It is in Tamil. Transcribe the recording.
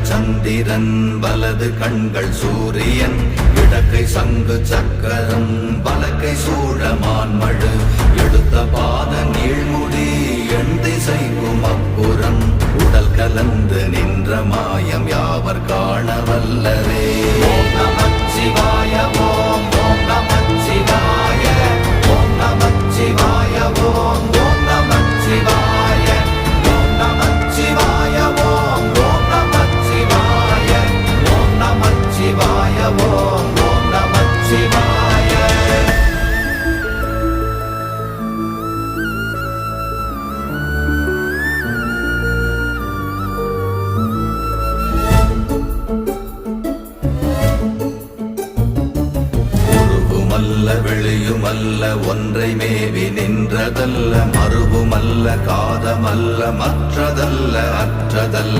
இடங்கள் சந்திரன் வலது கண்கள் சூரியன் இடக்கை சங்கு சக்கரம் வலக்கை சூழமான்மழு எடுத்த பாத நீழ்முடி எண் திசைக்கும் அப்புறம் உடல் கலந்து நின்ற மாயம் யாவர் காண வல்லரே. ஓம் நமச்சிவாய ஓம் ஓம் நமச்சிவாய ஓம் நமச்சிவாய ஓம் ஓம் நமச்சிவாய ஓம் நமச்சிவாய ஓம் ஓம் நமச்சிவாய ஓம் நமச்சிவாய ஓம் ஓம் நமச்சிவாய. வெளியுமல்ல ஒன்றை மேவி நின்றதல்ல மறுவுமல்ல காதமல்ல மற்றதல்ல அற்றதல்ல